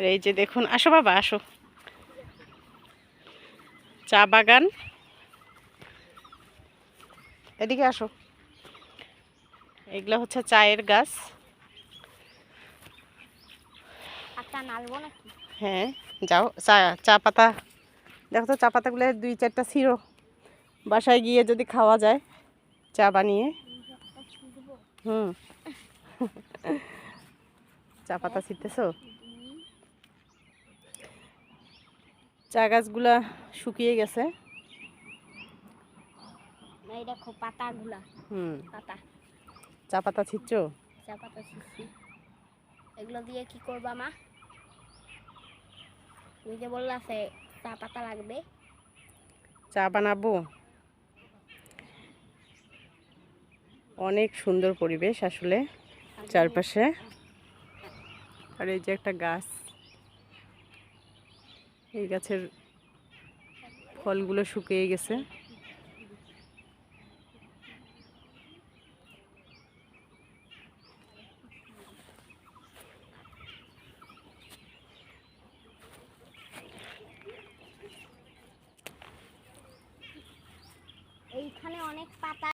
এই যে দেখুন, আসো বাবা আসো, চা বাগান, এদিকে আসো। এগুলো হচ্ছে চায়ের গাছ। হ্যাঁ, যাও চা চা পাতা দেখো তো, চা পাতাগুলো 2-4টা ছিঁড়ো, বাসায় গিয়ে যদি খাওয়া যায় চা বানিয়ে। হুম, চা পাতা ছিঁড়তেছো? চা গাছগুলা শুকিয়ে গেছে। এই দেখো পাতাগুলা, পাতা, চা পাতা ছিঁড়ছো? চা পাতা ছিঁড়ছি। এগুলো দিয়ে কি করবা মা? তুমি যে বললা চা পাতা লাগবে। চা বানাবো। অনেক সুন্দর পরিবেশ আসলে চারপাশে। আর এই যে একটা গাছ, এই গাছের ফলগুলো শুকিয়ে গেছে। এইখানে অনেক পাতা।